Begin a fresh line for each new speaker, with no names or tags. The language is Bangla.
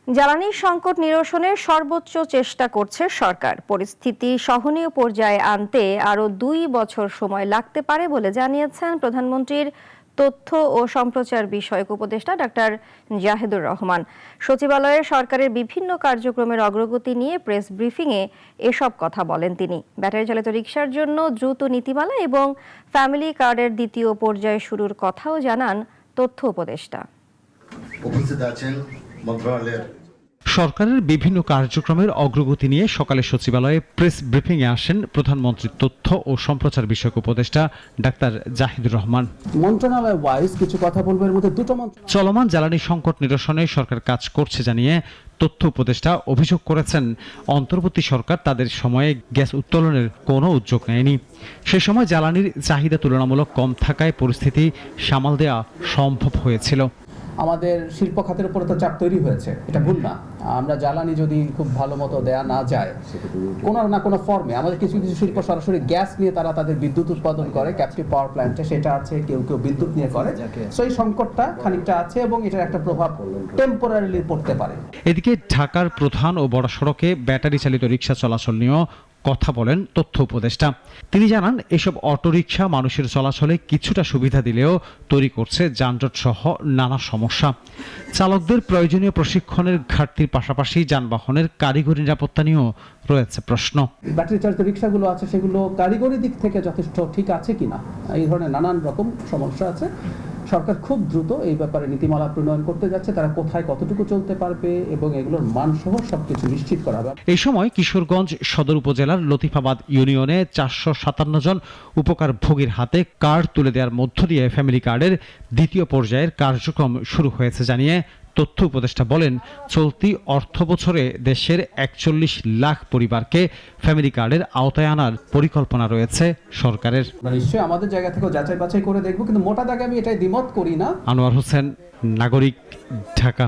জ্বালানি সংকট নিরসনের সর্বোচ্চ চেষ্টা করছে সরকার। পরিস্থিতি সহনীয় পর্যায়ে আনতে আরও 2 বছর সময় লাগতে পারে বলে জানিয়েছেন প্রধানমন্ত্রীর তথ্য ও সম্প্রচার বিষয়ক উপদেষ্টা ডাক্তার জাহিদুর রহমান। সচিবালয়ে সরকারের বিভিন্ন কার্যক্রমের অগ্রগতি নিয়ে প্রেস ব্রিফিংয়ে এসব কথা বলেন তিনি। ব্যাটারি চালিত রিকশার জন্য দ্রুত নীতিমালা এবং ফ্যামিলি কার্ডের দ্বিতীয় পর্যায়ে শুরুর কথাও জানান তথ্য উপদেষ্টা।
উপস্থিত আছেন মন্ত্রণালয়ের
সরকারের বিভিন্ন কার্যক্রমের অগ্রগতি নিয়ে সকালে সচিবালয়ে প্রেস ব্রিফিংয়ে আসেন প্রধানমন্ত্রীর তথ্য ও সম্প্রচার বিষয়ক উপদেষ্টা ডাক্তার জাহিদুর রহমান।
মন্ত্রণালয় ওয়াইজ কিছু কথা বলবো, এর মধ্যে দুটো
চলমান জ্বালানি সংকট নিরসনে সরকার কাজ করছে জানিয়ে তথ্য উপদেষ্টা অভিযোগ করেছেন, অন্তর্বর্তী সরকার তাদের সময়ে গ্যাস উত্তোলনের কোনো উদ্যোগ নেয়নি। সে সময় জ্বালানির চাহিদা তুলনামূলক কম থাকায় পরিস্থিতি সামাল দেওয়া সম্ভব হয়েছিল।
আমাদের শিল্প খাতের উপরে তো চাপ তৈরি হয়েছে, এটা ভুল না। আমরা জ্বালানি যদি খুব ভালো মতো দেয়া না যায় কোনো না কোনো ফর্মে, আমাদের কিছু কিছু শিল্প সরাসরি গ্যাস নিয়ে তারা তাদের বিদ্যুৎ উৎপাদন করে ক্যাপটিভ পাওয়ার প্ল্যান্টে, সেটা আছে, কেউ কেউ বিদ্যুৎ নিয়ে করে। সো এই সংকটটা খানিকটা আছে এবং এটার একটা প্রভাব টেম্পোরারিলি পড়তে পারে।
এদিকে ঢাকার প্রধান ও বড় সড়কে ব্যাটারি চালিত রিকশা চলাচল নিয়েও কথা বলেন তথ্য উপদেষ্টা। তিনি জানান, এসব অটোরিকশা মানুষের চলাচলে কিছুটা সুবিধা দিলেও তৈরি করছে যানজট সহ নানা সমস্যা। চালকদের প্রয়োজনীয় প্রশিক্ষণের ঘাটতির পাশাপাশি যানবাহনের কারিগরি নিরাপত্তা নিয়েও রয়েছে প্রশ্ন।
ব্যাটারি চালিত রিকশাগুলো আছে, সেগুলো কারিগরি দিক থেকে যথেষ্ট ঠিক আছে কিনা, এই ধরনের নানান রকম সমস্যা আছে। সরকার খুব দ্রুত এই ব্যাপারে নীতিমালা প্রণয়ন করতে যাচ্ছে, তারা কোথায় কতটুকু চলতে পারবে এবং এগুলোর মানসহ সবকিছু নিশ্চিত করা হবে।
এই সময় কিশোরগঞ্জ সদর উপজেলার লতিফাবাদ ইউনিয়নে 457 জন উপকারভোগীর হাতে কার্ড তুলে দেওয়ার মধ্য দিয়ে ফ্যামিলি কার্ডের দ্বিতীয় পর্যায়ের কার্যক্রম শুরু হয়েছে জানিয়ে তথ্য উপদেষ্টা বলেন, চলতি অর্থ বছরে দেশের 41 লাখ পরিবারকে ফ্যামিলি কার্ডের আওতায় আনার পরিকল্পনা রয়েছে সরকারের।
নিশ্চয়ই আমাদের জায়গা থেকে যাচাই বাছাই করে দেখবো, কিন্তু মোটা দাগে আমি এটাই দ্বিমত করি না।
আনোয়ার হোসেন, নাগরিক, ঢাকা।